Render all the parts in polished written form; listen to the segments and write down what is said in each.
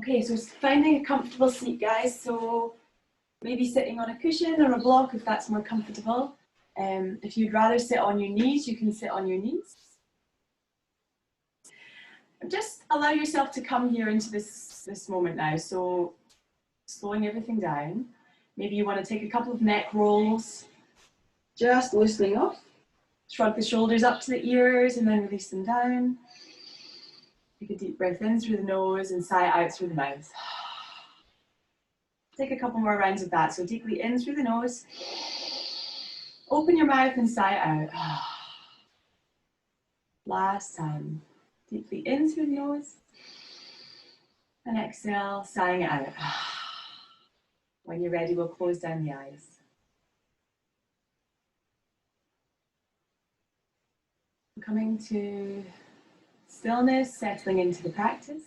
Okay, so finding a comfortable seat, guys. So maybe sitting on a cushion or a block if that's more comfortable. If you'd rather sit on your knees, you can sit on your knees. Just allow yourself to come here into this moment now. So slowing everything down. Maybe you want to take a couple of neck rolls, just loosening off. Shrug the shoulders up to the ears and then release them down. Take a deep breath in through the nose and sigh out through the mouth. Take a couple more rounds of that. So deeply in through the nose. Open your mouth and sigh out. Last time. Deeply in through the nose. And exhale, sighing it out. When you're ready, we'll close down the eyes. Coming to stillness, settling into the practice.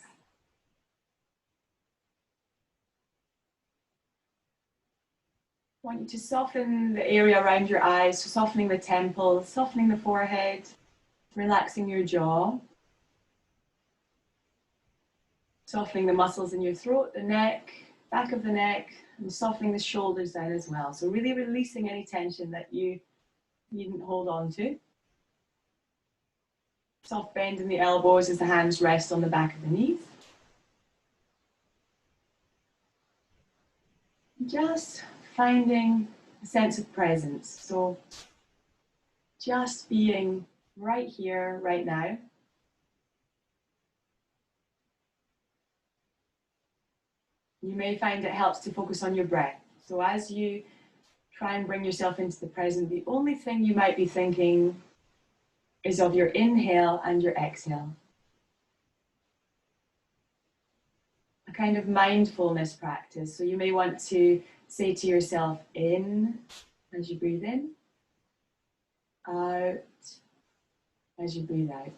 I want you to soften the area around your eyes, so softening the temples, softening the forehead, relaxing your jaw. Softening the muscles in your throat, the neck, back of the neck, and softening the shoulders down as well. So really releasing any tension that you needn't hold on to. Soft bend in the elbows as the hands rest on the back of the knees. Just finding a sense of presence. So just being right here, right now. You may find it helps to focus on your breath. So as you try and bring yourself into the present, the only thing you might be thinking is of your inhale and your exhale. A kind of mindfulness practice. So you may want to say to yourself, in as you breathe in, out as you breathe out.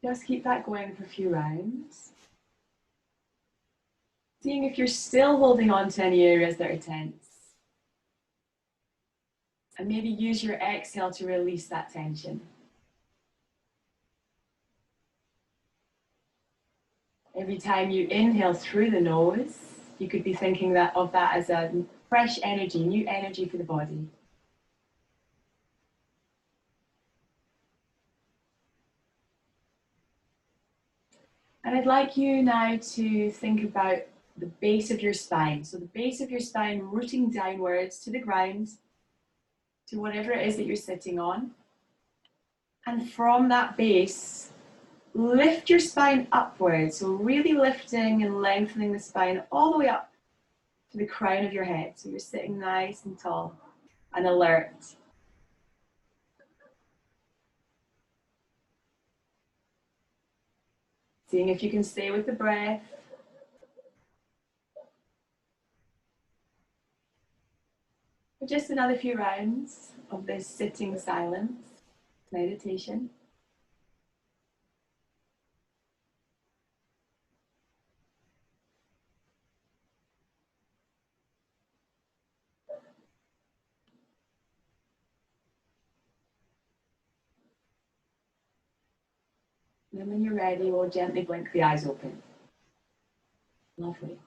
Just keep that going for a few rounds. Seeing if you're still holding on to any areas that are tense. And maybe use your exhale to release that tension. Every time you inhale through the nose, you could be thinking of that as a fresh energy, new energy for the body. And I'd like you now to think about the base of your spine. So the base of your spine rooting downwards to the ground, to whatever it is that you're sitting on. And from that base, lift your spine upwards. So really lifting and lengthening the spine all the way up to the crown of your head. So you're sitting nice and tall and alert. Seeing if you can stay with the breath. For just another few rounds of this sitting silence meditation. Then when you're ready, we'll gently blink the eyes open. Lovely.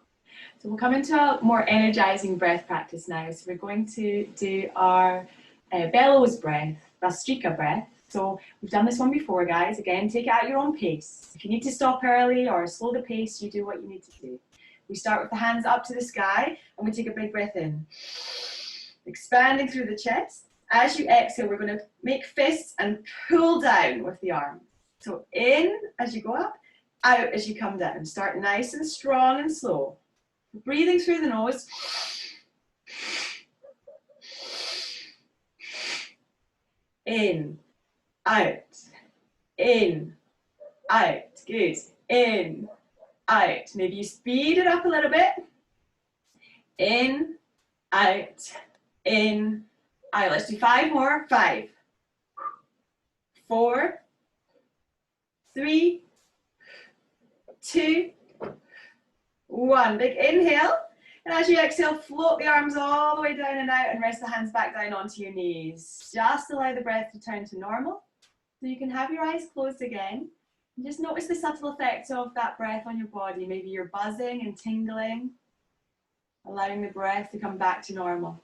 So we'll come into a more energizing breath practice now. So we're going to do our bellows breath, Vastrika breath. So we've done this one before, guys. Again, take it at your own pace. If you need to stop early or slow the pace, you do what you need to do. We start with the hands up to the sky and we take a big breath in. Expanding through the chest. As you exhale, we're going to make fists and pull down with the arms. So in as you go up, out as you come down. Start nice and strong and slow. Breathing through the nose. In, out, in, out. Good. In, out. Maybe you speed it up a little bit. In, out, in, out. Let's do 5 more. 5, 4, 3, 2, 1. Big inhale. And as you exhale, float the arms all the way down and out and rest the hands back down onto your knees. Just allow the breath to return to normal. So you can have your eyes closed again. And just notice the subtle effects of that breath on your body. Maybe you're buzzing and tingling, allowing the breath to come back to normal.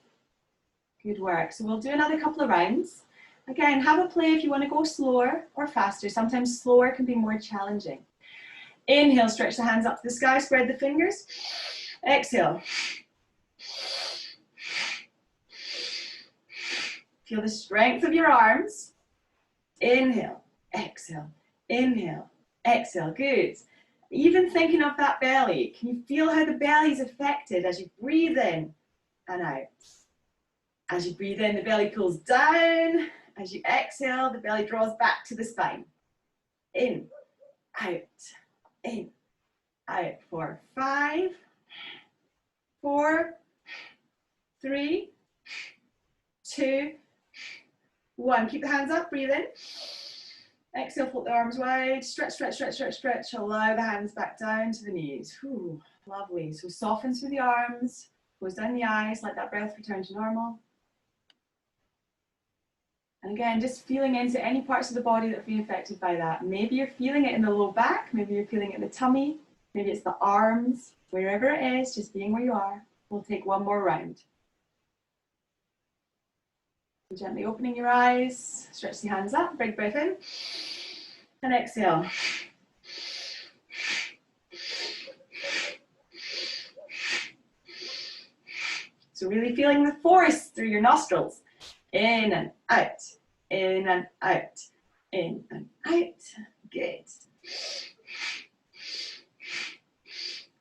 Good work. So we'll do another couple of rounds. Again, have a play if you want to go slower or faster. Sometimes slower can be more challenging. Inhale, stretch the hands up to the sky, spread the fingers. Exhale. Feel the strength of your arms. Inhale, exhale, inhale, exhale. Good. Even thinking of that belly, can you feel how the belly is affected as you breathe in and out? As you breathe in, the belly pulls down. As you exhale, the belly draws back to the spine. In, out, for 5, 4, 3, 2, 1. Keep the hands up, breathe in. Exhale, float the arms wide. Stretch, stretch, stretch, stretch, stretch. Allow the hands back down to the knees. Whew, lovely. So soften through the arms, close down the eyes, let that breath return to normal. And again, just feeling into any parts of the body that have been affected by that. Maybe you're feeling it in the low back, maybe you're feeling it in the tummy, maybe it's the arms, wherever it is, just being where you are. We'll take one more round. So gently opening your eyes, stretch the hands up, big breath in, and exhale. So really feeling the force through your nostrils. In and out, in and out, in and out. Good.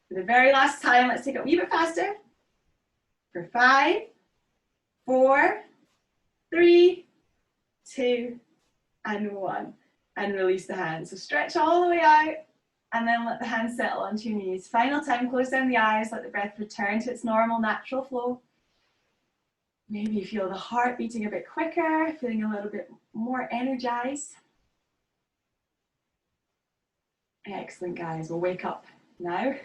For the very last time, let's take it a wee bit faster. For 5, 4, 3, 2, and 1. And release the hands. So stretch all the way out and then let the hands settle onto your knees. Final time, close down the eyes, let the breath return to its normal, natural flow. Maybe you feel the heart beating a bit quicker, feeling a little bit more energized. Excellent, guys. We'll wake up now.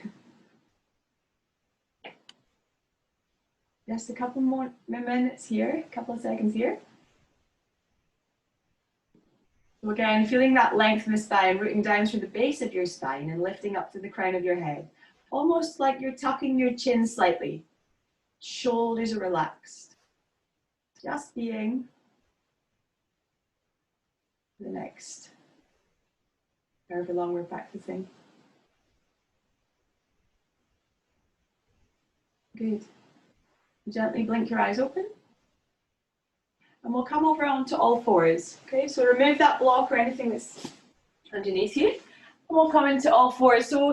Just a couple more minutes here, a couple of seconds here. So again, feeling that length in the spine, rooting down through the base of your spine and lifting up to the crown of your head. Almost like you're tucking your chin slightly. Shoulders are relaxed. Just being the next, however long we're practicing. Good. Gently blink your eyes open. And we'll come over onto all fours. Okay, so remove that block or anything that's underneath you. And we'll come into all fours. So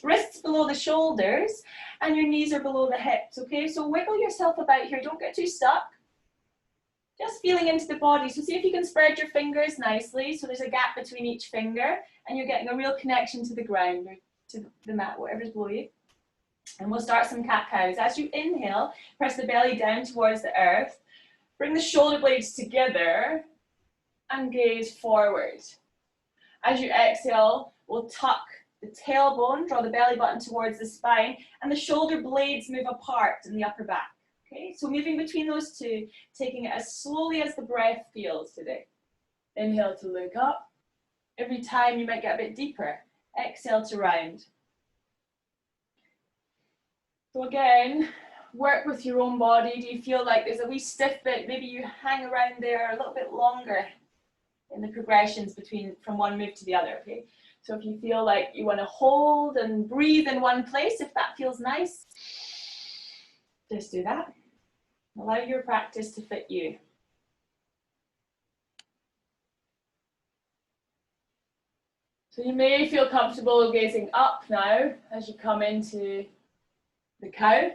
wrists below the shoulders and your knees are below the hips. Okay, so wiggle yourself about here. Don't get too stuck. Just feeling into the body. So see if you can spread your fingers nicely. So there's a gap between each finger and you're getting a real connection to the ground or to the mat, whatever's below you. And we'll start some cat-cows. As you inhale, press the belly down towards the earth. Bring the shoulder blades together and gaze forward. As you exhale, we'll tuck the tailbone, draw the belly button towards the spine, and the shoulder blades move apart in the upper back. Okay, so moving between those two, taking it as slowly as the breath feels today. Inhale to look up. Every time you might get a bit deeper. Exhale to round. So again, work with your own body. Do you feel like there's a wee stiff bit? Maybe you hang around there a little bit longer in the progressions from one move to the other, okay? So if you feel like you want to hold and breathe in one place, if that feels nice, just do that. Allow your practice to fit you. So you may feel comfortable gazing up now as you come into the cow.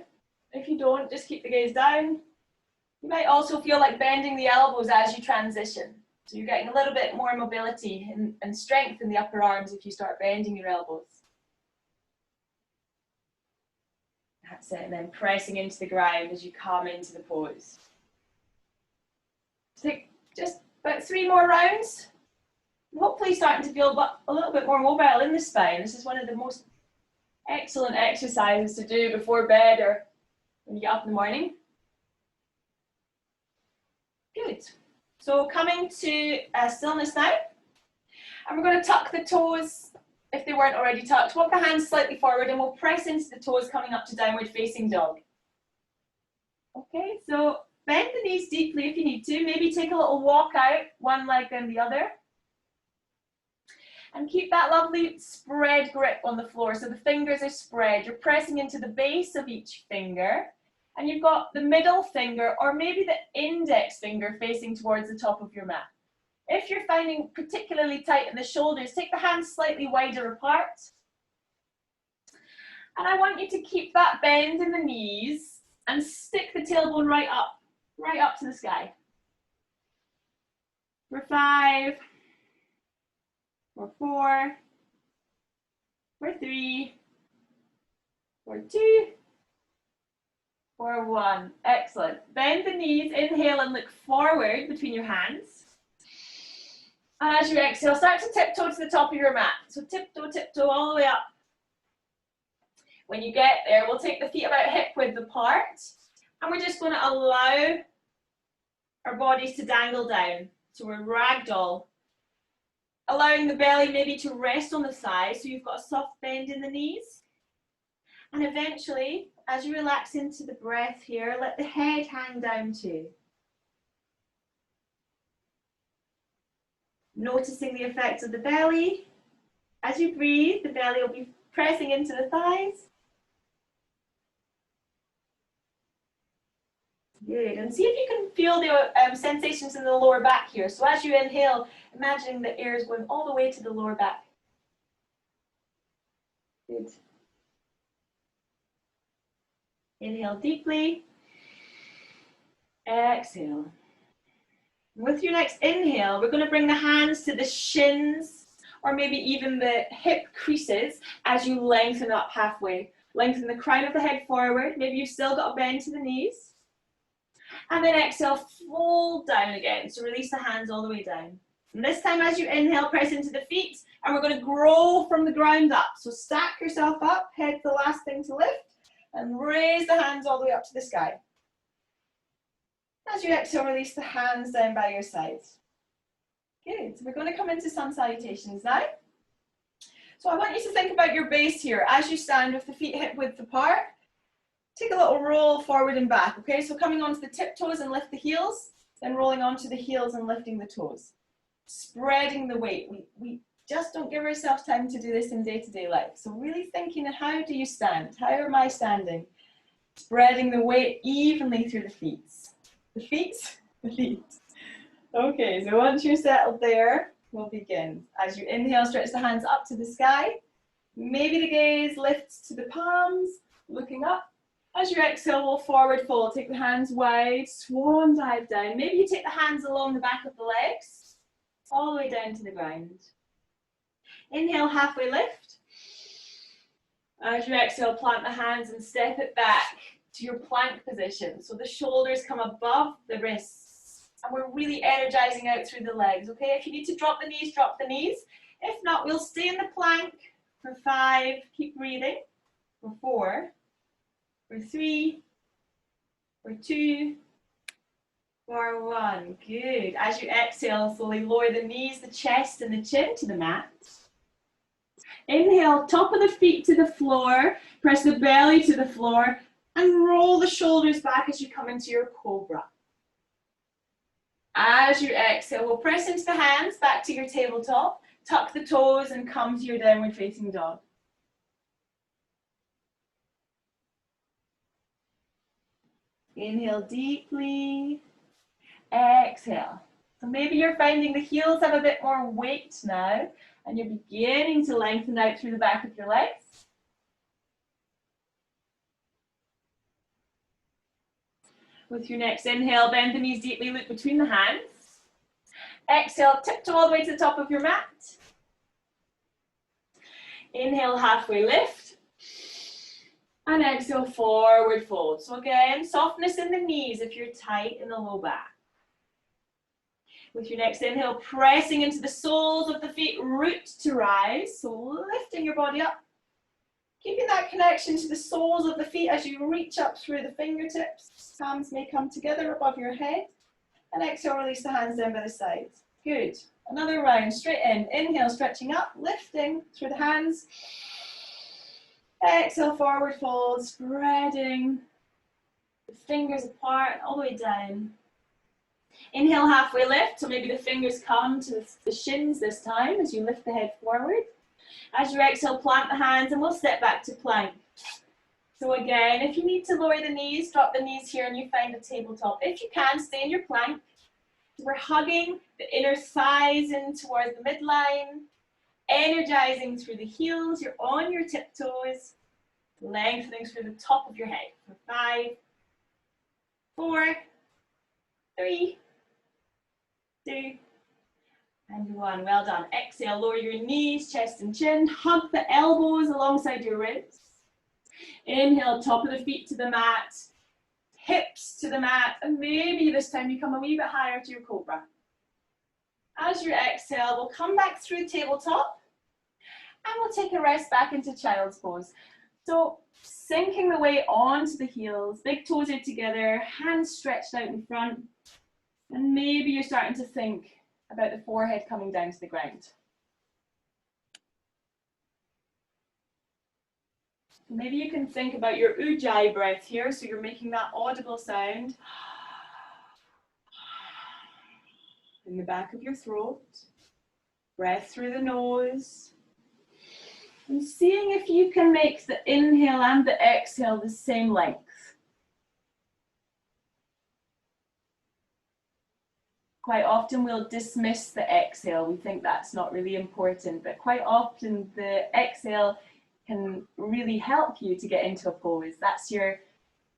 If you don't, just keep the gaze down. You might also feel like bending the elbows as you transition. So you're getting a little bit more mobility and strength in the upper arms if you start bending your elbows. That's it, and then pressing into the ground as you come into the pose. Take just about 3 more rounds. Hopefully starting to feel a little bit more mobile in the spine. This is one of the most excellent exercises to do before bed or when you get up in the morning. Good. So coming to stillness now. And we're going to tuck the toes if they weren't already tucked. Walk the hands slightly forward and we'll press into the toes coming up to downward facing dog. Okay, so bend the knees deeply if you need to. Maybe take a little walk out, one leg then the other. And keep that lovely spread grip on the floor. So the fingers are spread. You're pressing into the base of each finger. And you've got the middle finger or maybe the index finger facing towards the top of your mat. If you're finding particularly tight in the shoulders, take the hands slightly wider apart. And I want you to keep that bend in the knees and stick the tailbone right up to the sky. For 5, for 4, for 3, for 2, for 1. Excellent. Bend the knees, inhale and look forward between your hands. And as you exhale, start to tiptoe to the top of your mat. So tiptoe all the way up. When you get there, we'll take the feet about hip width apart. And we're just going to allow our bodies to dangle down. So we're ragdoll. Allowing the belly maybe to rest on the side, so you've got a soft bend in the knees. And eventually, as you relax into the breath here, let the head hang down too. Noticing the effects of the belly. As you breathe, the belly will be pressing into the thighs. Good. And see if you can feel the sensations in the lower back here. So as you inhale, imagining the air is going all the way to the lower back. Good. Inhale deeply. Exhale. With your next inhale, we're going to bring the hands to the shins or maybe even the hip creases as you lengthen up halfway. Lengthen the crown of the head forward. Maybe you've still got a bend to the knees. And then exhale, fold down again. So release the hands all the way down. And this time as you inhale, press into the feet. And we're going to grow from the ground up. So stack yourself up, head's the last thing to lift. And raise the hands all the way up to the sky. As you exhale, release the hands down by your sides. Good. So we're going to come into sun salutations now. So I want you to think about your base here as you stand with the feet hip width apart. Take a little roll forward and back, okay? So coming onto the tiptoes and lift the heels, then rolling onto the heels and lifting the toes. Spreading the weight. We just don't give ourselves time to do this in day-to-day life. So really thinking, how do you stand? How am I standing? Spreading the weight evenly through the feet. The feet? The feet. Okay, so once you're settled there, we'll begin. As you inhale, stretch the hands up to the sky. Maybe the gaze lifts to the palms, looking up. As you exhale, we'll forward fold. Take the hands wide, swan dive down. Maybe you take the hands along the back of the legs, all the way down to the ground. Inhale, halfway lift. As you exhale, plant the hands and step it back to your plank position. So the shoulders come above the wrists. And we're really energizing out through the legs, okay? If you need to drop the knees, drop the knees. If not, we'll stay in the plank for 5. Keep breathing. For 4. For 3. For 2. For 1. Good. As you exhale, slowly lower the knees, the chest, and the chin to the mat. Inhale, top of the feet to the floor. Press the belly to the floor. And roll the shoulders back as you come into your cobra. As you exhale, we'll press into the hands back to your tabletop. Tuck the toes and come to your downward facing dog. Inhale deeply. Exhale. So maybe you're finding the heels have a bit more weight now, and you're beginning to lengthen out through the back of your legs. With your next inhale, bend the knees deeply, look between the hands. Exhale, tiptoe all the way to the top of your mat. Inhale, halfway lift. And exhale, forward fold. So again, softness in the knees if you're tight in the low back. With your next inhale, pressing into the soles of the feet, root to rise. So lifting your body up. Keeping that connection to the soles of the feet as you reach up through the fingertips. Palms may come together above your head. And exhale, release the hands down by the sides. Good. Another round, straight in. Inhale, stretching up, lifting through the hands. Exhale, forward fold, spreading the fingers apart all the way down. Inhale, halfway lift, so maybe the fingers come to the shins this time as you lift the head forward. As you exhale, plant the hands and we'll step back to plank. So again, if you need to lower the knees, drop the knees here and you find a tabletop. If you can, stay in your plank. We're hugging the inner thighs in towards the midline, energizing through the heels. You're on your tiptoes, lengthening through the top of your head. For 5, 4, 3, 2, and 1. Well done. Exhale, lower your knees, chest and chin. Hug the elbows alongside your ribs. Inhale, top of the feet to the mat, hips to the mat, and maybe this time you come a wee bit higher to your cobra. As you exhale, we'll come back through tabletop, and we'll take a rest back into child's pose. So sinking the weight onto the heels, big toes are together, hands stretched out in front, and maybe you're starting to think about the forehead coming down to the ground. Maybe you can think about your ujjayi breath here, so you're making that audible sound in the back of your throat, breath through the nose, and seeing if you can make the inhale and the exhale the same length. Quite often we'll dismiss the exhale. We think that's not really important, but quite often the exhale can really help you to get into a pose. That's your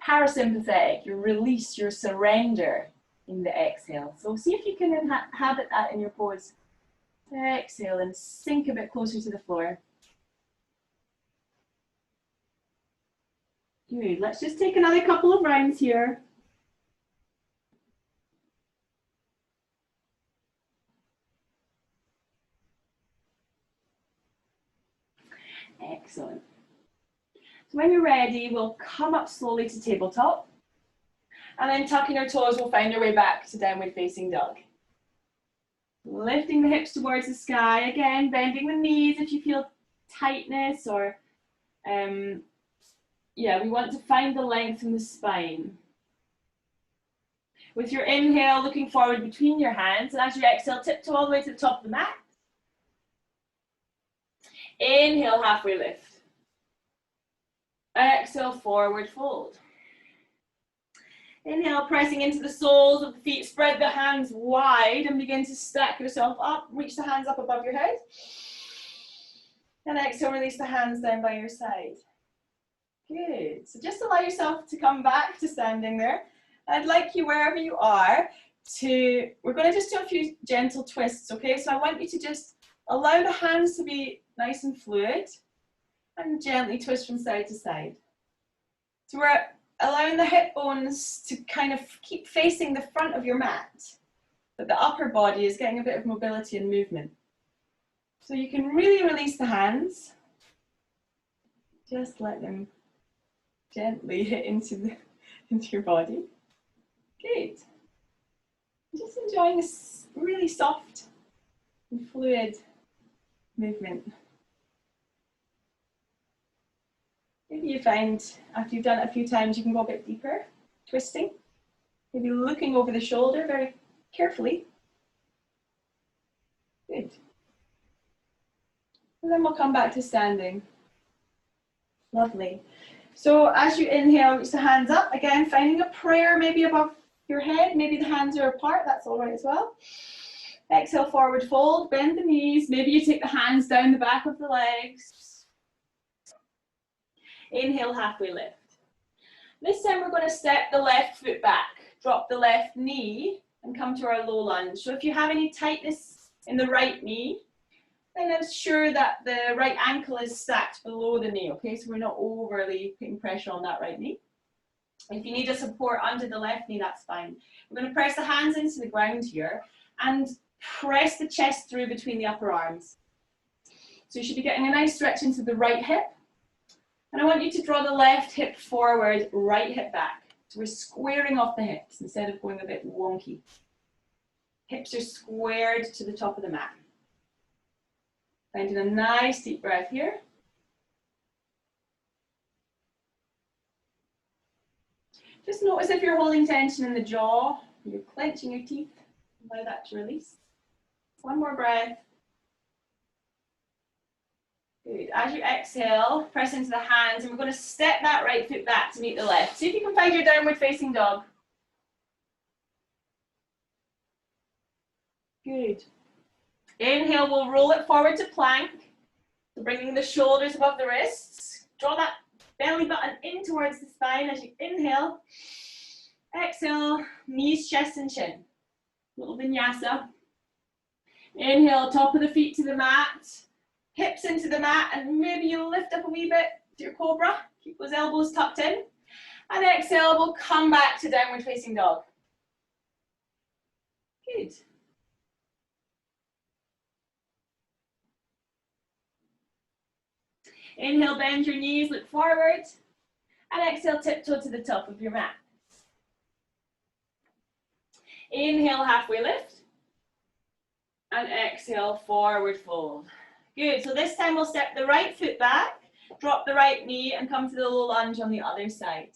parasympathetic, your release, your surrender in the exhale. So see if you can inhabit that in your pose. Exhale and sink a bit closer to the floor. Good. Let's just take another couple of rounds here. Excellent. So when you're ready, we'll come up slowly to tabletop, and then tucking our toes, we'll find our way back to downward facing dog. Lifting the hips towards the sky, again, bending the knees if you feel tightness or, we want to find the length in the spine. With your inhale, looking forward between your hands, and as you exhale, tiptoe all the way to the top of the mat. Inhale, halfway lift. Exhale, forward fold. Inhale, pressing into the soles of the feet. Spread the hands wide and begin to stack yourself up. Reach the hands up above your head. And exhale, release the hands down by your side. Good. So just allow yourself to come back to standing there. I'd like you, wherever you are, we're going to just do a few gentle twists, okay? So I want you to just allow the hands to be nice and fluid and gently twist from side to side. So we're allowing the hip bones to kind of keep facing the front of your mat, but the upper body is getting a bit of mobility and movement. So you can really release the hands. Just let them gently hit into your body. Good. Just enjoying this really soft and fluid movement. Maybe you find after you've done it a few times, you can go a bit deeper, twisting. Maybe looking over the shoulder very carefully. Good. And then we'll come back to standing. Lovely. So as you inhale, reach the hands up. Again, finding a prayer maybe above your head. Maybe the hands are apart. That's all right as well. Exhale, forward fold. Bend the knees. Maybe you take the hands down the back of the legs. Inhale, halfway lift. This time we're going to step the left foot back. Drop the left knee and come to our low lunge. So if you have any tightness in the right knee, then ensure that the right ankle is stacked below the knee, okay? So we're not overly putting pressure on that right knee. If you need a support under the left knee, that's fine. We're going to press the hands into the ground here and press the chest through between the upper arms. So you should be getting a nice stretch into the right hip. And I want you to draw the left hip forward, right hip back. So we're squaring off the hips instead of going a bit wonky. Hips are squared to the top of the mat. Finding a nice deep breath here. Just notice if you're holding tension in the jaw, you're clenching your teeth, allow that to release. One more breath. Good. As you exhale, press into the hands, and we're going to step that right foot back to meet the left. See if you can find your downward facing dog. Good. Inhale, we'll roll it forward to plank. So bringing the shoulders above the wrists. Draw that belly button in towards the spine as you inhale. Exhale, knees, chest and chin. Little vinyasa. Inhale, top of the feet to the mat. Hips into the mat, and maybe you lift up a wee bit to your cobra. Keep those elbows tucked in. And exhale, we'll come back to downward facing dog. Good. Inhale, bend your knees, look forward. And exhale, tiptoe to the top of your mat. Inhale, halfway lift. And exhale, forward fold. Good, so this time we'll step the right foot back, drop the right knee, and come to the low lunge on the other side.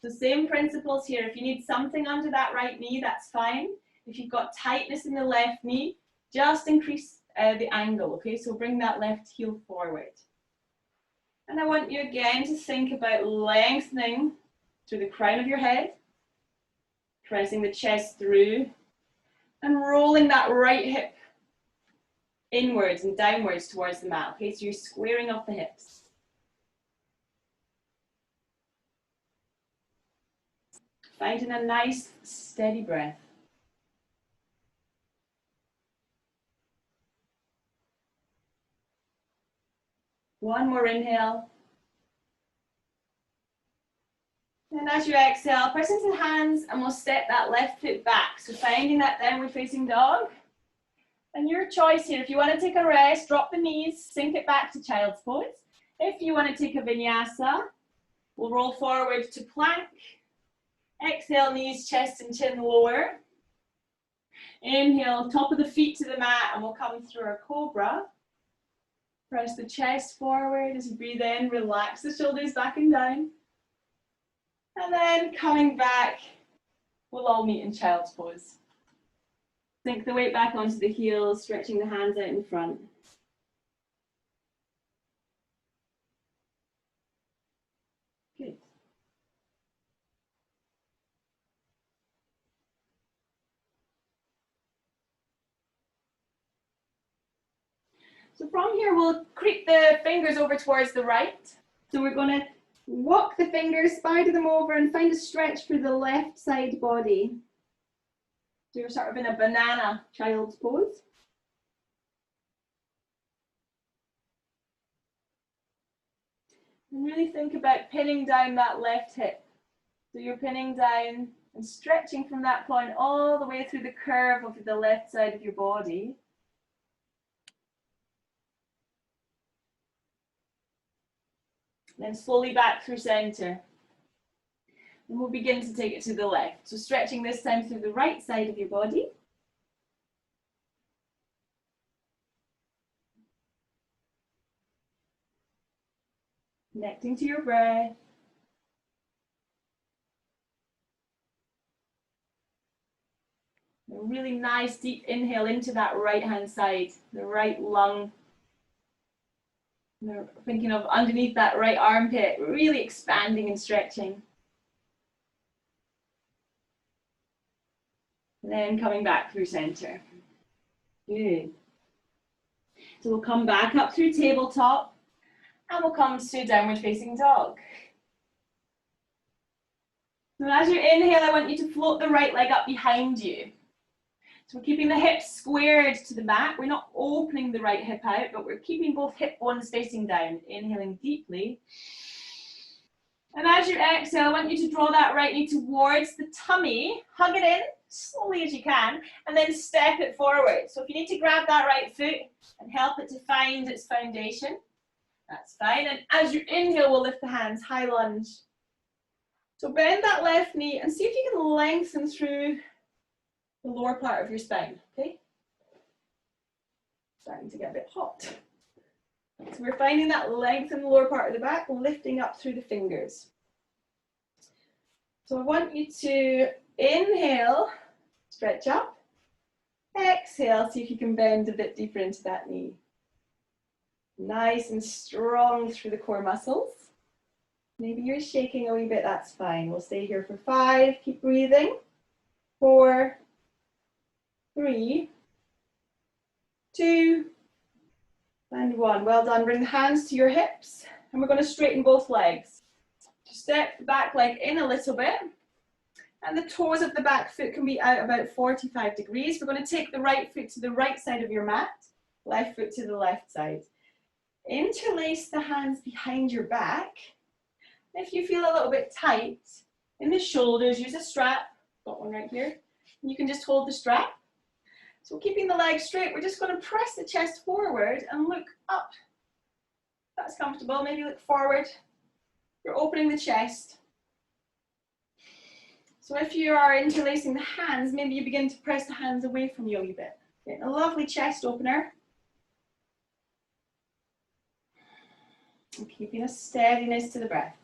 So same principles here. If you need something under that right knee, that's fine. If you've got tightness in the left knee, just increase the angle, okay? So bring that left heel forward. And I want you again to think about lengthening through the crown of your head, pressing the chest through, and rolling that right hip inwards and downwards towards the mat, okay? So you're squaring off the hips. Finding a nice, steady breath. One more inhale. And as you exhale, press into the hands and we'll step that left foot back. So finding that downward facing dog. And your choice here, if you want to take a rest, drop the knees, sink it back to child's pose. If you want to take a vinyasa, we'll roll forward to plank. Exhale, knees, chest and chin lower. Inhale, top of the feet to the mat, and we'll come through our cobra. Press the chest forward as you breathe in, relax the shoulders back and down. And then coming back, we'll all meet in child's pose. Sink the weight back onto the heels, stretching the hands out in front. Good. So from here, we'll creep the fingers over towards the right. So we're going to walk the fingers, spider them over, and find a stretch for the left side body. So you're sort of in a banana child's pose. And really think about pinning down that left hip. So you're pinning down and stretching from that point all the way through the curve of the left side of your body. Then slowly back through center. And we'll begin to take it to the left. So stretching this time through the right side of your body. Connecting to your breath. A really nice deep inhale into that right hand side, the right lung. We're thinking of underneath that right armpit, really expanding and stretching. And then coming back through center. Good. So we'll come back up through tabletop and we'll come to downward facing dog. So as you inhale, I want you to float the right leg up behind you. So we're keeping the hips squared to the mat. We're not opening the right hip out, but we're keeping both hip bones facing down. Inhaling deeply. And as you exhale, I want you to draw that right knee towards the tummy. Hug it in, slowly as you can, and then step it forward. So if you need to grab that right foot and help it to find its foundation, that's fine. And as you inhale, we'll lift the hands, high lunge. So bend that left knee and see if you can lengthen through the lower part of your spine, okay? Starting to get a bit hot. So we're finding that length in the lower part of the back, lifting up through the fingers. So I want you to inhale, stretch up. Exhale, see if you can bend a bit deeper into that knee. Nice and strong through the core muscles. Maybe you're shaking a wee bit, that's fine. We'll stay here for 5, keep breathing. 4, 3, 2, and 1. Well done. Bring the hands to your hips, and we're going to straighten both legs. Step the back leg in a little bit, and the toes of the back foot can be out about 45 degrees. We're going to take the right foot to the right side of your mat, left foot to the left side. Interlace the hands behind your back. If you feel a little bit tight in the shoulders, use a strap. Got one right here. You can just hold the strap. So keeping the legs straight, we're just going to press the chest forward and look up. That's comfortable. Maybe look forward. You're opening the chest. So if you are interlacing the hands, maybe you begin to press the hands away from you a wee bit. Getting a lovely chest opener. And keeping a steadiness to the breath.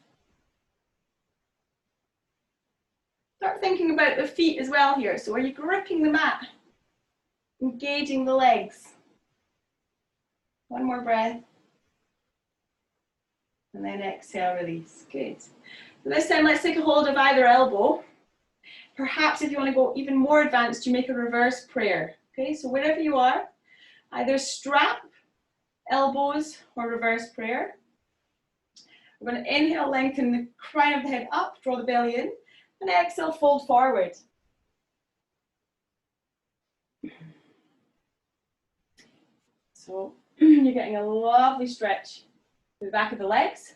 Start thinking about the feet as well here. So are you gripping the mat? Engaging the legs. One more breath. And then exhale, release. Good. So this time, let's take a hold of either elbow. Perhaps if you want to go even more advanced, you make a reverse prayer. Okay, so wherever you are, either strap, elbows, or reverse prayer. We're going to inhale, lengthen the crown of the head up, draw the belly in, and exhale, fold forward. So you're getting a lovely stretch through the back of the legs,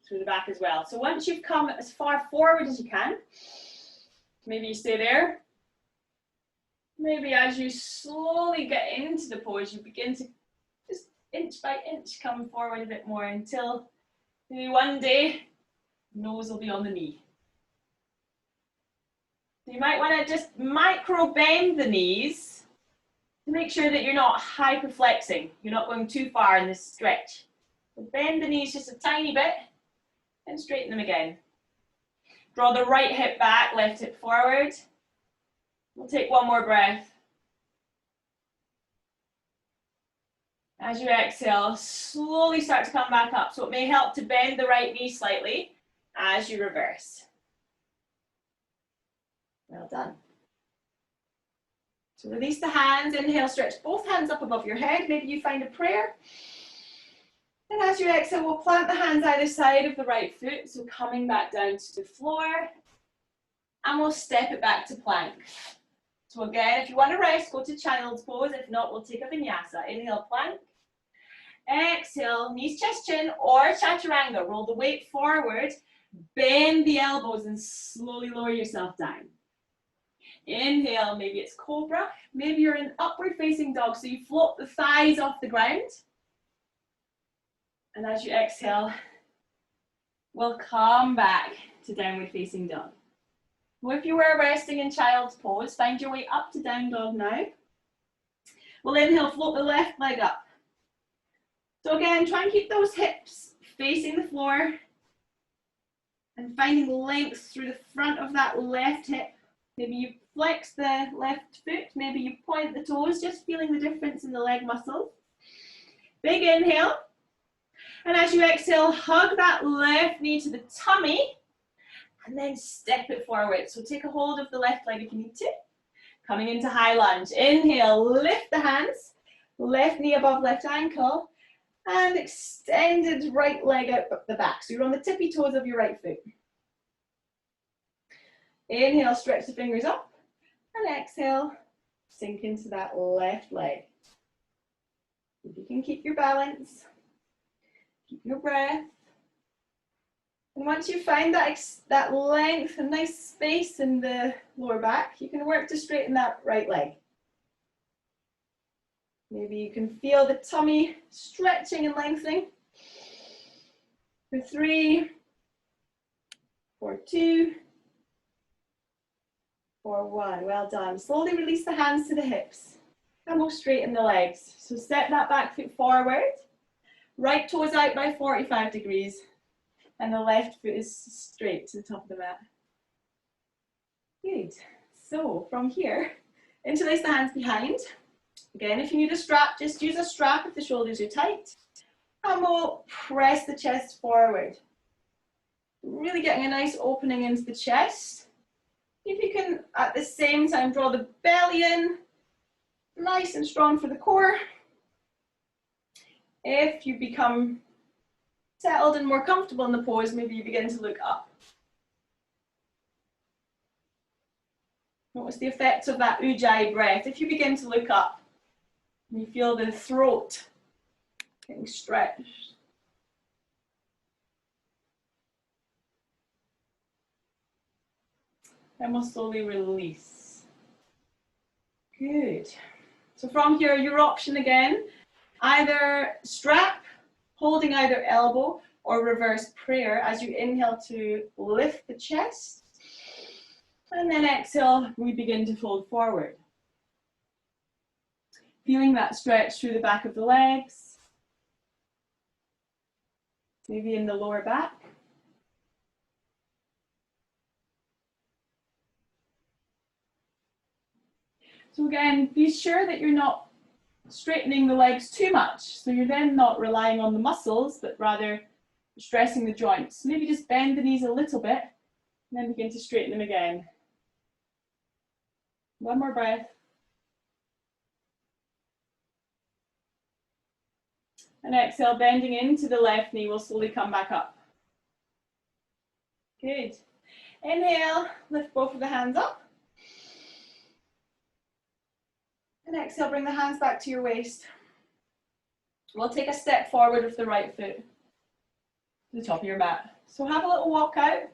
through the back as well. So once you've come as far forward as you can, maybe you stay there. Maybe as you slowly get into the pose, you begin to just inch by inch come forward a bit more until maybe one day, nose will be on the knee. You might want to just micro bend the knees to make sure that you're not hyperflexing. You're not going too far in this stretch. So bend the knees just a tiny bit and straighten them again. Draw the right hip back, left hip forward. We'll take one more breath. As you exhale, slowly start to come back up. So it may help to bend the right knee slightly as you reverse. Well done. So release the hands, inhale, stretch both hands up above your head. Maybe you find a prayer. And as you exhale, we'll plant the hands either side of the right foot. So coming back down to the floor. And we'll step it back to plank. So again, if you want to rest, go to child's pose. If not, we'll take a vinyasa. Inhale, plank. Exhale, knees, chest, chin, or chaturanga. Roll the weight forward. Bend the elbows and slowly lower yourself down. Inhale, maybe it's cobra, maybe you're in upward facing dog, so you float the thighs off the ground. And as you exhale, we'll come back to downward facing dog. Well, if you were resting in child's pose, find your way up to down dog now. We'll inhale, float the left leg up. So again, try and keep those hips facing the floor and finding length through the front of that left hip. Maybe you flex the left foot, maybe you point the toes, just feeling the difference in the leg muscles. Big inhale. And as you exhale, hug that left knee to the tummy and then step it forward. So take a hold of the left leg if you need to. Coming into high lunge. Inhale, lift the hands, left knee above left ankle, and extended right leg out the back. So you're on the tippy toes of your right foot. Inhale, stretch the fingers up, and exhale, sink into that left leg. If you can keep your balance, keep your breath. And once you find that length and nice space in the lower back, you can work to straighten that right leg. Maybe you can feel the tummy stretching and lengthening. For 3, for 2, for 1. Well done. Slowly release the hands to the hips. And we'll straighten the legs. So step that back foot forward. Right toes out by 45 degrees. And the left foot is straight to the top of the mat. Good. So from here, interlace the hands behind. Again, if you need a strap, just use a strap if the shoulders are tight. And we'll press the chest forward. Really getting a nice opening into the chest. If you can, at the same time, draw the belly in. Nice and strong for the core. If you become settled and more comfortable in the pose, maybe you begin to look up. Notice the effects of that ujjayi breath. If you begin to look up, you feel the throat getting stretched. Then we'll slowly release. Good. So from here, your option again, either strap, holding either elbow, or reverse prayer as you inhale to lift the chest. And then exhale, we begin to fold forward. Feeling that stretch through the back of the legs. Maybe in the lower back. So again, be sure that you're not straightening the legs too much. So you're then not relying on the muscles, but rather stressing the joints. Maybe just bend the knees a little bit, and then begin to straighten them again. One more breath. And exhale, bending into the left knee, we'll slowly come back up. Good. Inhale, lift both of the hands up. And exhale, bring the hands back to your waist. We'll take a step forward with the right foot to the top of your mat. So have a little walk out.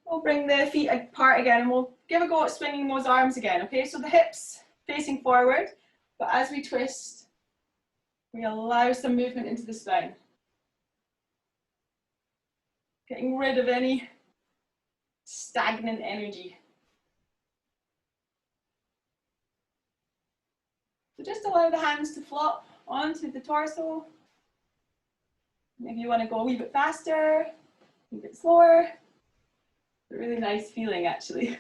We'll bring the feet apart again and we'll give a go at swinging those arms again, okay? So the hips facing forward, but as we twist, we allow some movement into the spine. Getting rid of any stagnant energy. So just allow the hands to flop onto the torso. Maybe you want to go a wee bit faster, a wee bit slower. It's a really nice feeling, actually. I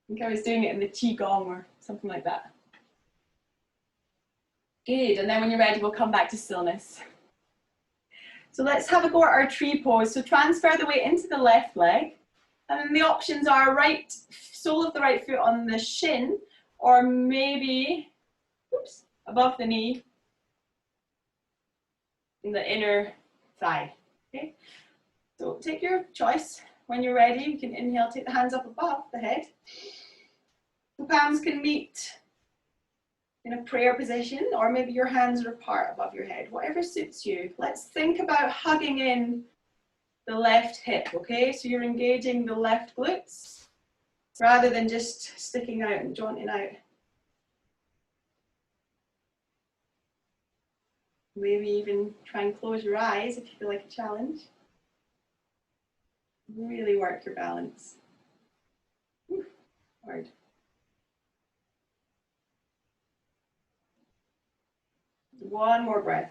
think I was doing it in the Qigong or something like that. Good, and then when you're ready, we'll come back to stillness. So let's have a go at our tree pose. So transfer the weight into the left leg. And then the options are right sole of the right foot on the shin, or maybe above the knee in the inner thigh. Okay, so take your choice. When you're ready, you can inhale, take the hands up above the head. The palms can meet in a prayer position, or maybe your hands are apart above your head, whatever suits you. Let's think about hugging in the left hip, okay? So you're engaging the left glutes rather than just sticking out and jaunting out. Maybe even try and close your eyes if you feel like a challenge. Really work your balance. Hard. One more breath.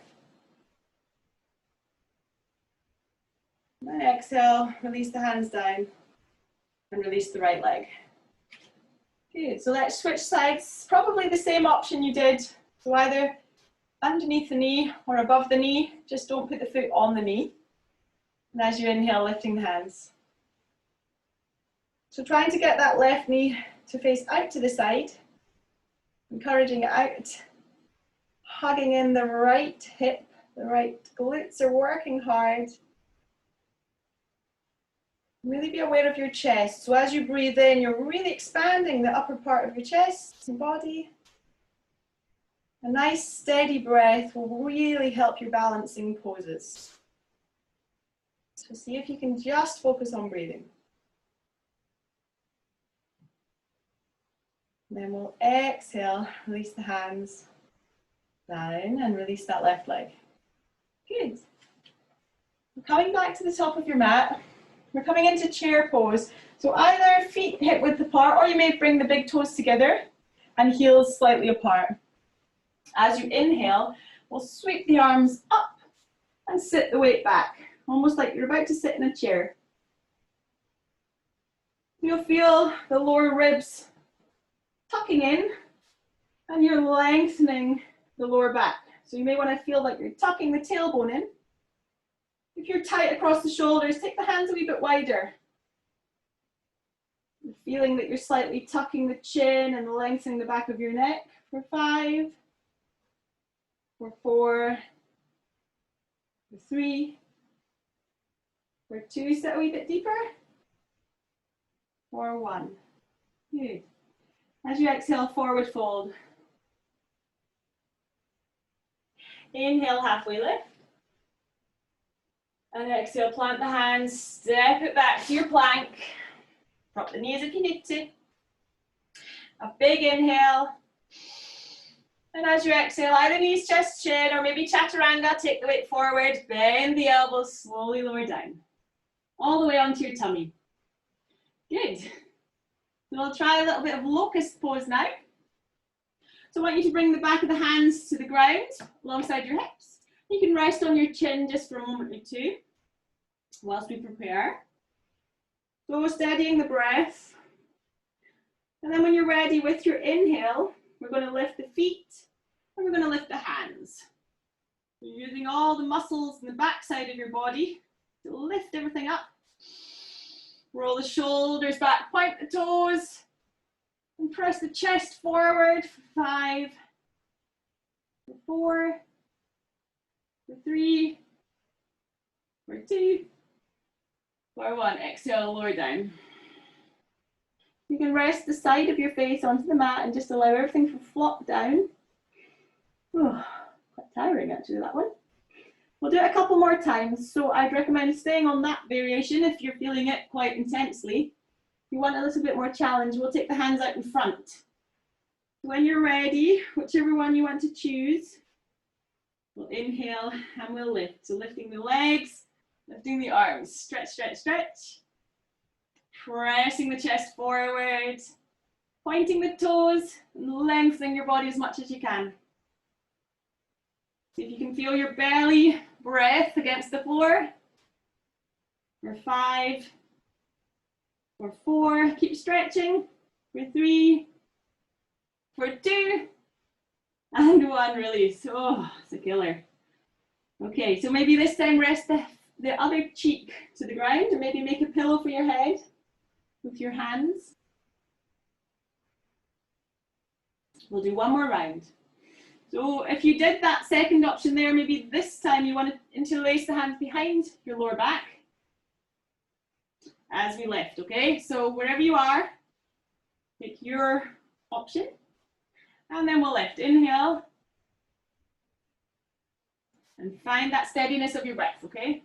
And then exhale, release the hands down and release the right leg. Good, so let's switch sides. Probably the same option you did. So either underneath the knee or above the knee, just don't put the foot on the knee. And as you inhale, lifting the hands. So trying to get that left knee to face out to the side, encouraging it out, hugging in the right hip, the right glutes are working hard. Really be aware of your chest. So as you breathe in, you're really expanding the upper part of your chest and body. A nice steady breath will really help your balancing poses. So see if you can just focus on breathing. And then we'll exhale, release the hands down and release that left leg. Good. Coming back to the top of your mat, we're coming into chair pose. So either feet hip width apart, or you may bring the big toes together and heels slightly apart. As you inhale, we'll sweep the arms up and sit the weight back, almost like you're about to sit in a chair. You'll feel the lower ribs tucking in and you're lengthening the lower back. So you may want to feel like you're tucking the tailbone in. If you're tight across the shoulders, take the hands a wee bit wider. You're feeling that you're slightly tucking the chin and lengthening the back of your neck for 5, for 4, for 3, for 2, sit a wee bit deeper, for 1. Good. As you exhale, forward fold. Inhale, halfway lift. And exhale, plant the hands, step it back to your plank. Drop the knees if you need to. A big inhale. And as you exhale, either knees, chest, chin, or maybe chaturanga, take the weight forward, bend the elbows, slowly lower down. All the way onto your tummy. Good. So we'll try a little bit of locust pose now. So I want you to bring the back of the hands to the ground alongside your hips. You can rest on your chin just for a moment or two whilst we prepare. So steadying the breath. And then when you're ready with your inhale, we're going to lift the feet and we're going to lift the hands. You're using all the muscles in the back side of your body to lift everything up. Roll the shoulders back, point the toes, and press the chest forward for 5, for 4, for 3, for 2, for 1. Exhale, lower down. You can rest the side of your face onto the mat and just allow everything to flop down. Oh, quite tiring actually, that one. We'll do it a couple more times. So I'd recommend staying on that variation if you're feeling it quite intensely. If you want a little bit more challenge, we'll take the hands out in front. When you're ready, whichever one you want to choose, we'll inhale and we'll lift. So lifting the legs, lifting the arms, stretch, stretch, stretch. Pressing the chest forward, pointing the toes, and lengthening your body as much as you can. See if you can feel your belly breath against the floor. For 5, for 4, keep stretching. For 3, for 2, and 1, release. Oh, it's a killer. Okay, so maybe this time rest the other cheek to the ground, or maybe make a pillow for your head with your hands. We'll do one more round. So if you did that second option there, maybe this time you want to interlace the hands behind your lower back as we lift, okay? So wherever you are, pick your option, and then we'll lift. Inhale, and find that steadiness of your breath, okay?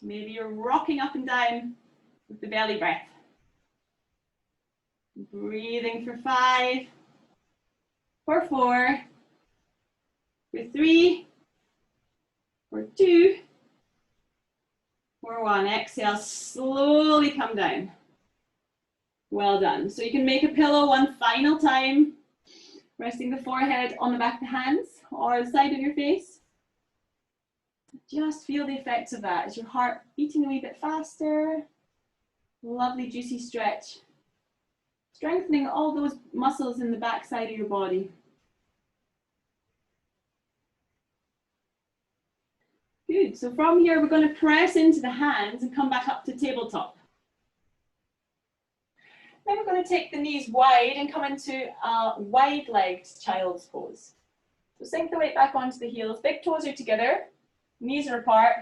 Maybe you're rocking up and down with the belly breath. Breathing for 5, for 4, for 3, for 2, for 1. Exhale, slowly come down. Well done. So you can make a pillow one final time, resting the forehead on the back of the hands or the side of your face. Just feel the effects of that. Is your heart beating a wee bit faster? Lovely juicy stretch. Strengthening all those muscles in the back side of your body. Good. So from here, we're going to press into the hands and come back up to tabletop. Then we're going to take the knees wide and come into a wide-legged child's pose. So sink the weight back onto the heels. Big toes are together. Knees are apart,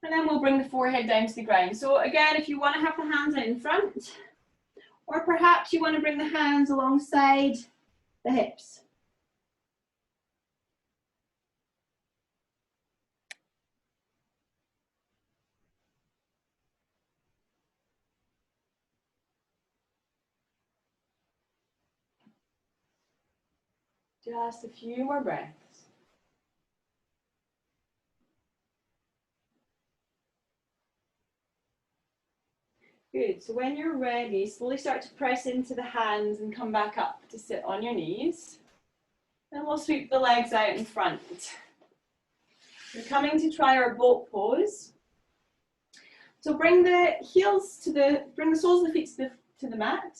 and then we'll bring the forehead down to the ground. So again, if you want to have the hands out in front, or perhaps you want to bring the hands alongside the hips. Just a few more breaths. Good. So when you're ready, slowly start to press into the hands and come back up to sit on your knees. Then we'll sweep the legs out in front. We're coming to try our boat pose. So bring the soles of the feet to the mat,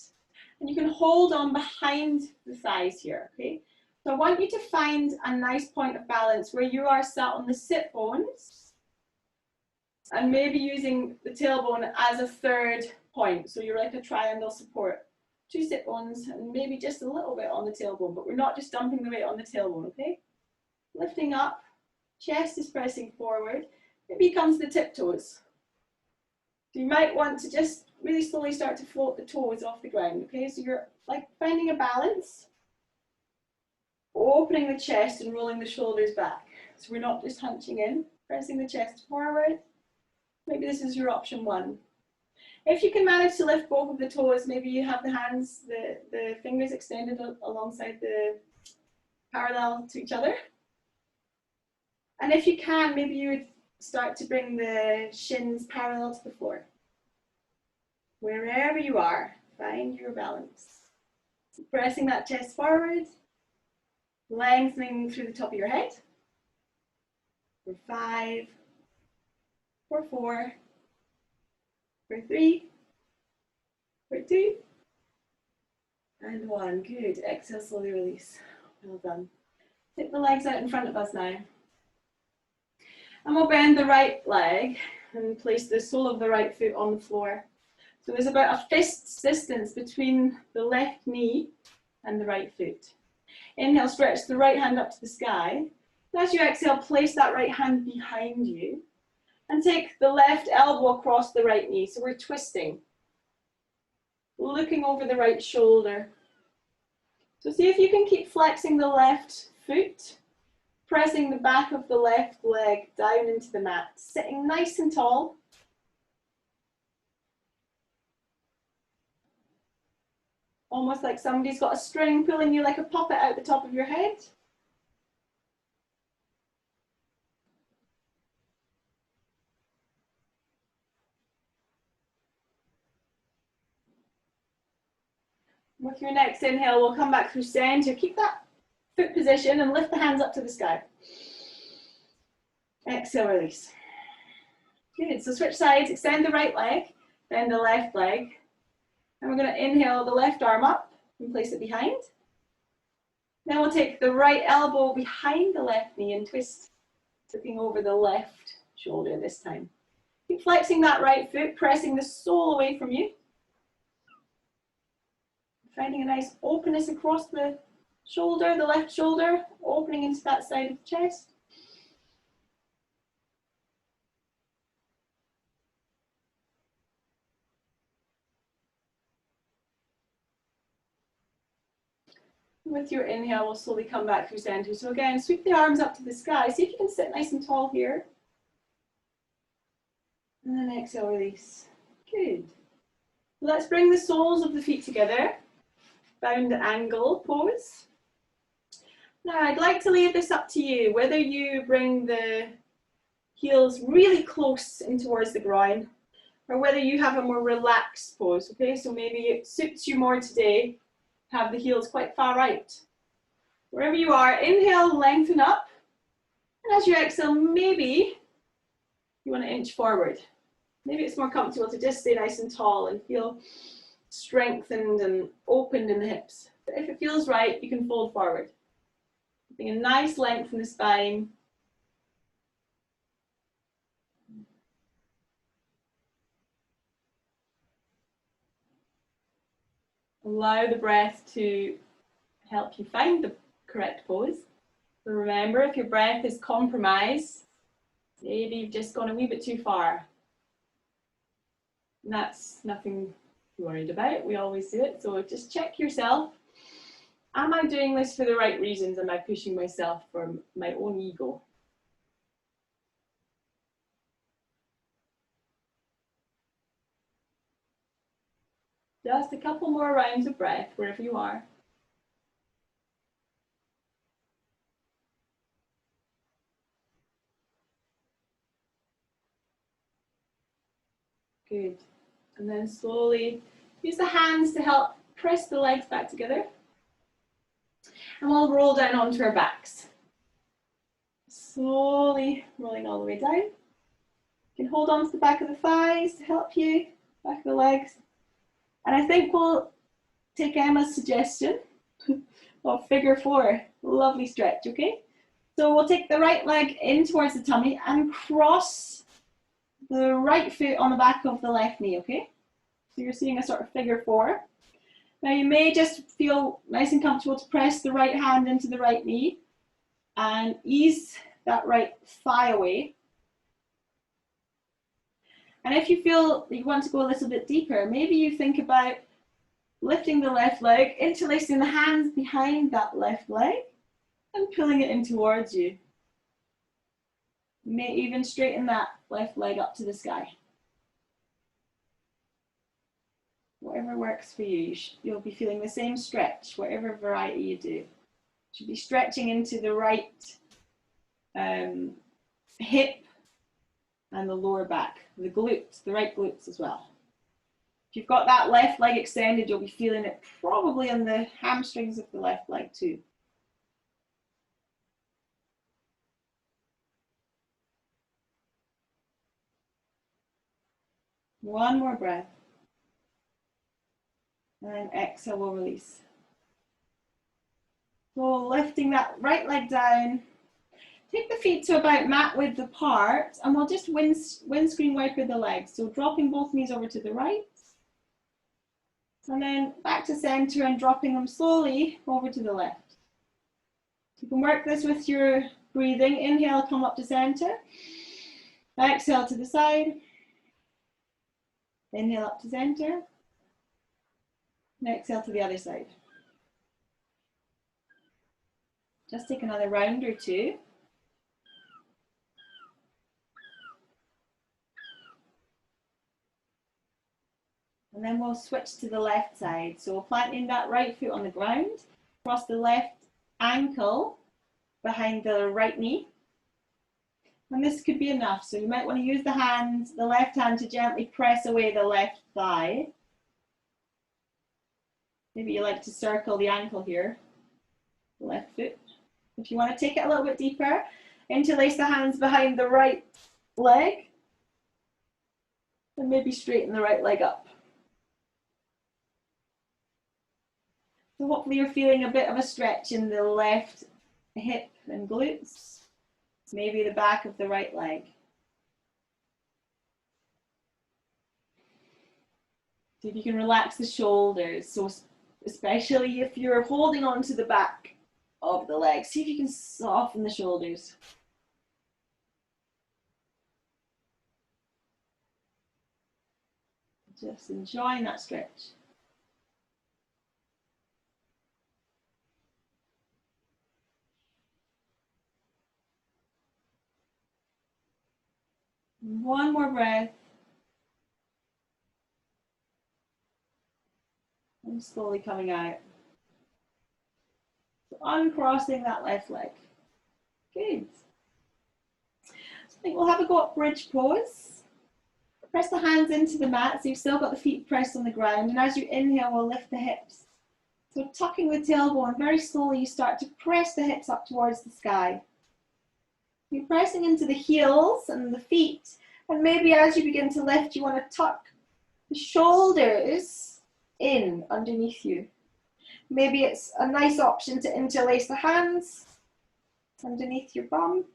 and you can hold on behind the thighs here, okay? So I want you to find a nice point of balance where you are sat on the sit bones and maybe using the tailbone as a third point. So you're like a triangle support. 2 sit bones and maybe just a little bit on the tailbone, but we're not just dumping the weight on the tailbone, okay? Lifting up, chest is pressing forward. Maybe comes the tiptoes. So you might want to just really slowly start to float the toes off the ground, okay? So you're like finding a balance, opening the chest and rolling the shoulders back. So we're not just hunching in, pressing the chest forward. Maybe this is your option 1. If you can manage to lift both of the toes, maybe you have the hands, the fingers extended alongside the parallel to each other. And if you can, maybe you would start to bring the shins parallel to the floor. Wherever you are, find your balance. Pressing that chest forward, lengthening through the top of your head. For 5, for 4, for 3, for 2, and 1. Good. Exhale, slowly release. Well done. Take the legs out in front of us now. And we'll bend the right leg and place the sole of the right foot on the floor. So there's about a fist's distance between the left knee and the right foot. Inhale, stretch the right hand up to the sky. As you exhale, place that right hand behind you and take the left elbow across the right knee. So we're twisting, looking over the right shoulder. So see if you can keep flexing the left foot, pressing the back of the left leg down into the mat, sitting nice and tall. Almost like somebody's got a string pulling you like a puppet out the top of your head. With your next inhale, we'll come back through center. Keep that foot position and lift the hands up to the sky. Exhale, release. Good, so switch sides, extend the right leg, bend the left leg. And we're going to inhale the left arm up and place it behind. Then we'll take the right elbow behind the left knee and twist, looking over the left shoulder this time. Keep flexing that right foot, pressing the sole away from you. Finding a nice openness across the shoulder, the left shoulder, opening into that side of the chest. With your inhale, we'll slowly come back through center. So again, sweep the arms up to the sky. See if you can sit nice and tall here. And then exhale, release. Good. Let's bring the soles of the feet together. Bound angle pose. Now I'd like to leave this up to you, whether you bring the heels really close in towards the ground or whether you have a more relaxed pose, okay? So maybe it suits you more today, have the heels quite far out. Wherever you are, inhale, lengthen up. And as you exhale, maybe you want to inch forward. Maybe it's more comfortable to just stay nice and tall and feel strengthened and opened in the hips. But if it feels right, you can fold forward. Keeping a nice length in the spine. Allow the breath to help you find the correct pose. So remember, if your breath is compromised, maybe you've just gone a wee bit too far. And that's nothing to be worried about. We always do it. So just check yourself. Am I doing this for the right reasons? Am I pushing myself for my own ego? Just a couple more rounds of breath wherever you are. Good. And then slowly use the hands to help press the legs back together. And we'll roll down onto our backs. Slowly rolling all the way down. You can hold on to the back of the thighs to help you, back of the legs. And I think we'll take Emma's suggestion of figure four. Lovely stretch, okay? So we'll take the right leg in towards the tummy and cross the right foot on the back of the left knee, okay? So you're seeing a sort of figure four. Now you may just feel nice and comfortable to press the right hand into the right knee and ease that right thigh away. And if you feel that you want to go a little bit deeper, maybe you think about lifting the left leg, interlacing the hands behind that left leg and pulling it in towards you. You may even straighten that left leg up to the sky. Whatever works for you, you'll be feeling the same stretch, whatever variety you do. You should be stretching into the right hip and the lower back, the glutes, the right glutes as well. If you've got that left leg extended, you'll be feeling it probably on the hamstrings of the left leg too. One more breath. And then exhale, we'll release. So lifting that right leg down. Take the feet to about mat width apart, and we'll just windscreen wiper the legs. So dropping both knees over to the right. And then back to center and dropping them slowly over to the left. You can work this with your breathing. Inhale, come up to center. Exhale to the side. Inhale up to center. And exhale to the other side. Just take another round or two. And then we'll switch to the left side. So we're planting that right foot on the ground, cross the left ankle behind the right knee. And this could be enough. So you might want to use the hand, the left hand, to gently press away the left thigh. Maybe you like to circle the ankle here, the left foot. If you want to take it a little bit deeper, interlace the hands behind the right leg. And maybe straighten the right leg up. So hopefully you're feeling a bit of a stretch in the left hip and glutes, maybe the back of the right leg. See if you can relax the shoulders. So especially if you're holding on to the back of the leg, see if you can soften the shoulders. Just enjoying that stretch. One more breath. And slowly coming out. So uncrossing that left leg. Good. So I think we'll have a go at bridge pose. Press the hands into the mat so you've still got the feet pressed on the ground. And as you inhale, we'll lift the hips. So tucking the tailbone, very slowly you start to press the hips up towards the sky. You're pressing into the heels and the feet. And maybe as you begin to lift, you want to tuck the shoulders in underneath you. Maybe it's a nice option to interlace the hands underneath your bum.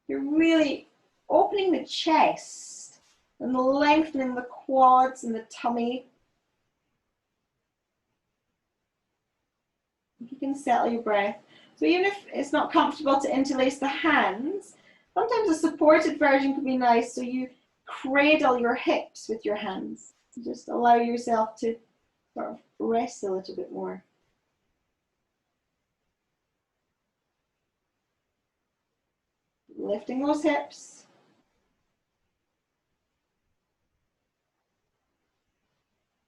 You're really opening the chest and lengthening the quads and the tummy. If you can settle your breath. So even if it's not comfortable to interlace the hands, sometimes a supported version could be nice. So you cradle your hips with your hands. Just allow yourself to sort of rest a little bit more. Lifting those hips.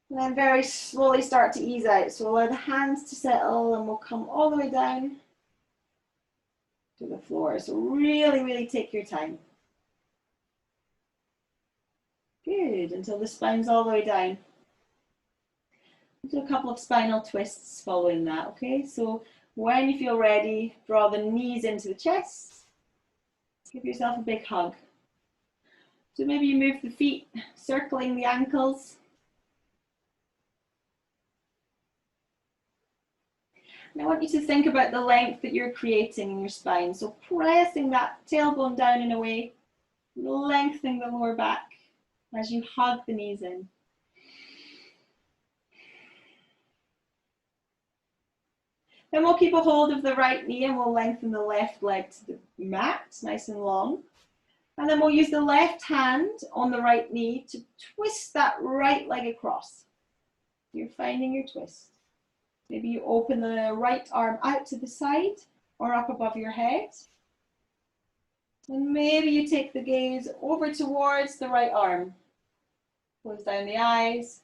And then very slowly start to ease out. So allow the hands to settle and we'll come all the way down to the floor. So really, really take your time. Good, until the spine's all the way down. Do a couple of spinal twists following that, okay? So when you feel ready, draw the knees into the chest. Give yourself a big hug. So maybe you move the feet, circling the ankles. And I want you to think about the length that you're creating in your spine. So pressing that tailbone down in a way, lengthening the lower back as you hug the knees in. Then we'll keep a hold of the right knee and we'll lengthen the left leg to the mat, nice and long. And then we'll use the left hand on the right knee to twist that right leg across. You're finding your twist. Maybe you open the right arm out to the side or up above your head. And maybe you take the gaze over towards the right arm. Close down the eyes.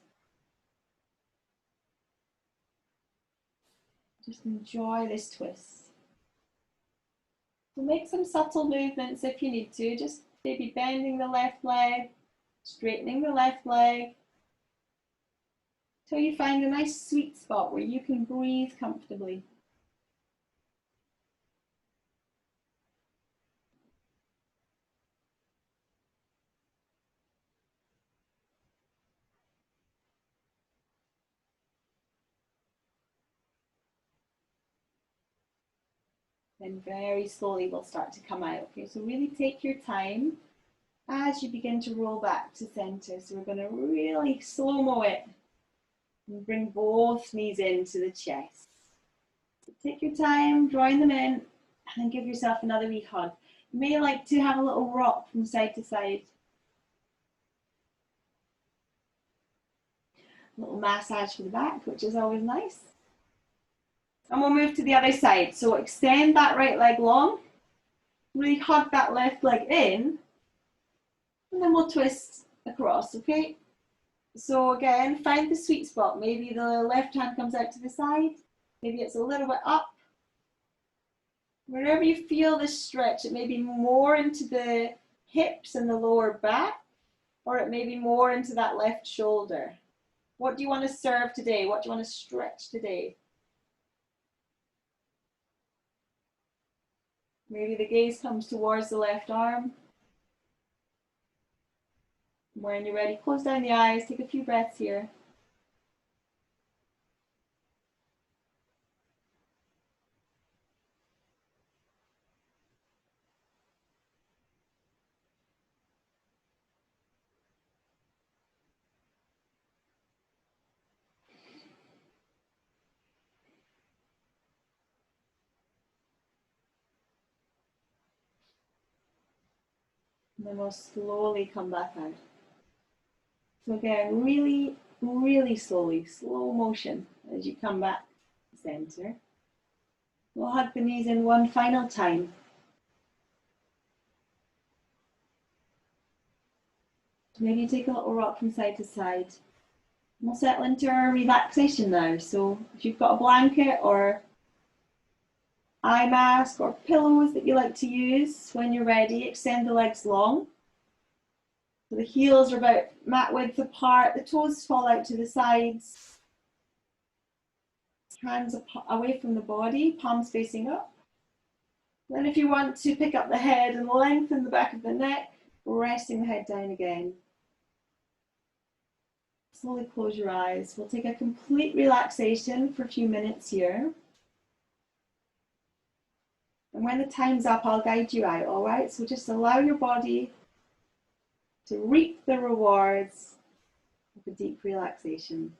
Just enjoy this twist. So make some subtle movements if you need to. Just maybe bending the left leg, straightening the left leg, till you find a nice sweet spot where you can breathe comfortably. Then very slowly we'll start to come out. Okay, so really take your time as you begin to roll back to center. So we're going to really slow-mo it and bring both knees into the chest. So take your time, drawing them in, and then give yourself another wee hug. You may like to have a little rock from side to side. A little massage for the back, which is always nice. And we'll move to the other side. So extend that right leg long, really hug that left leg in, and then we'll twist across, okay? So again, find the sweet spot. Maybe the left hand comes out to the side, maybe it's a little bit up. Wherever you feel this stretch, it may be more into the hips and the lower back, or it may be more into that left shoulder. What do you want to serve today? What do you want to stretch today? Maybe the gaze comes towards the left arm. When you're ready, close down the eyes, take a few breaths here. And then we'll slowly come back out. So again, really, really slowly, slow motion as you come back to center. We'll hug the knees in one final time. Maybe take a little rock from side to side. We'll settle into our relaxation now. So if you've got a blanket or eye mask or pillows that you like to use, when you're ready, extend the legs long. So the heels are about mat width apart, the toes fall out to the sides. Hands away from the body, palms facing up. Then if you want to pick up the head and lengthen the back of the neck, resting the head down again. Slowly close your eyes. We'll take a complete relaxation for a few minutes here. And when the time's up, I'll guide you out, all right? So just allow your body to reap the rewards of a deep relaxation.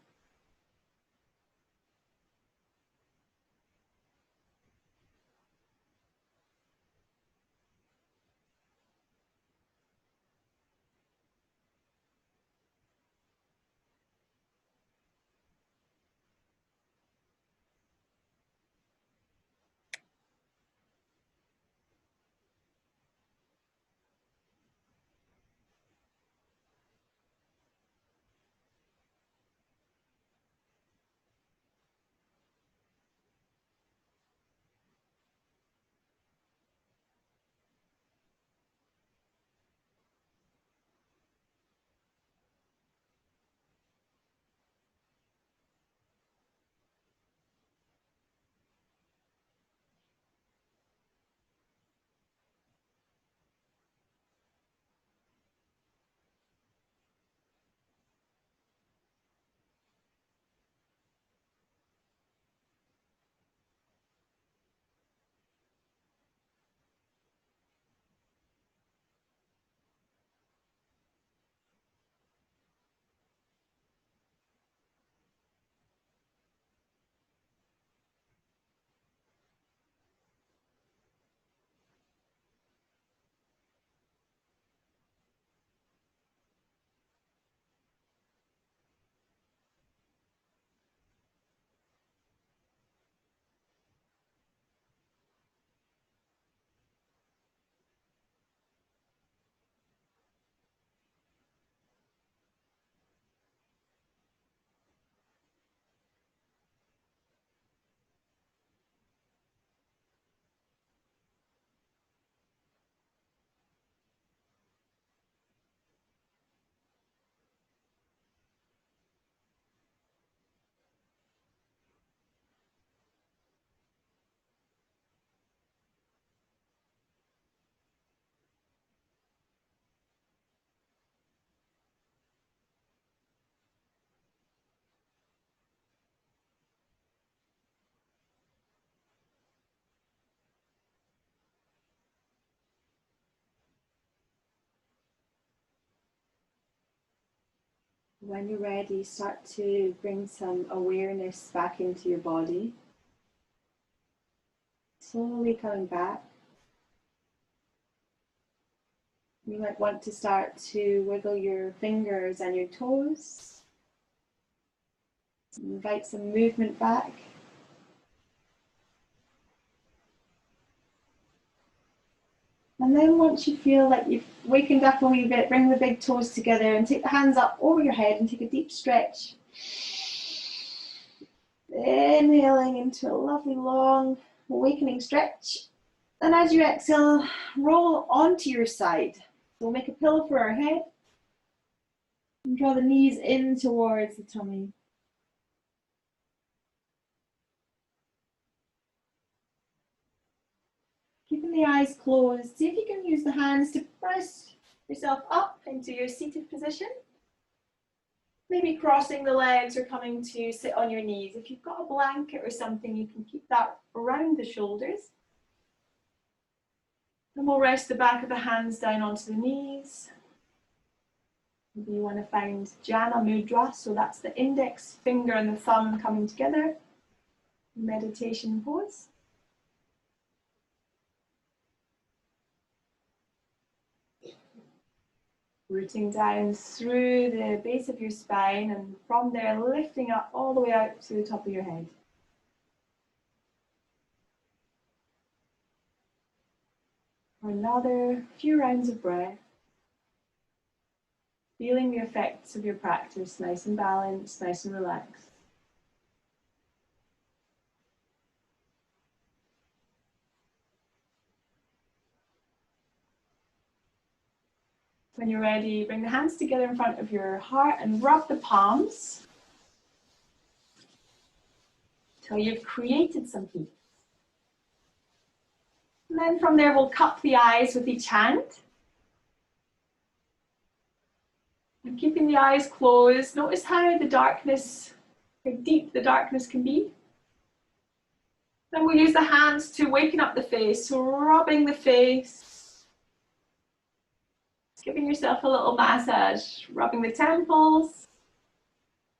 When you're ready, start to bring some awareness back into your body. Slowly coming back. You might want to start to wiggle your fingers and your toes. Invite some movement back. And then once you feel like you've wakened up a wee bit, bring the big toes together and take the hands up over your head and take a deep stretch. Inhaling into a lovely long awakening stretch. And as you exhale, roll onto your side. We'll make a pillow for our head and draw the knees in towards the tummy. Keeping the eyes closed, see if you can use the hands to press yourself up into your seated position. Maybe crossing the legs or coming to sit on your knees. If you've got a blanket or something, you can keep that around the shoulders. And we'll rest the back of the hands down onto the knees. Maybe you want to find Jhana Mudra, so that's the index finger and the thumb coming together. Meditation pose. Rooting down through the base of your spine and from there lifting up all the way out to the top of your head. For another few rounds of breath. Feeling the effects of your practice, nice and balanced, nice and relaxed. When you're ready, bring the hands together in front of your heart and rub the palms till you've created some heat. And then from there, we'll cup the eyes with each hand. And keeping the eyes closed, notice how the darkness, how deep the darkness can be. Then we'll use the hands to waken up the face, so rubbing the face. Giving yourself a little massage, rubbing the temples,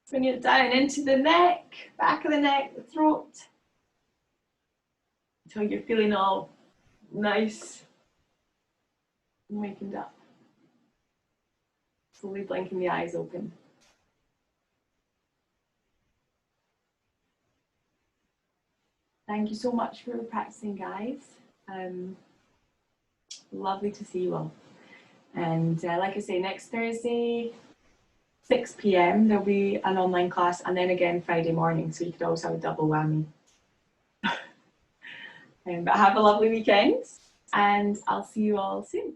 bring it down into the neck, back of the neck, the throat, until you're feeling all nice and wakened up. Slowly blinking the eyes open. Thank you so much for practicing, guys. Lovely to see you all. And like I say, next Thursday, 6 p.m, there'll be an online class, and then again Friday morning, so you could always have a double whammy. But have a lovely weekend, and I'll see you all soon.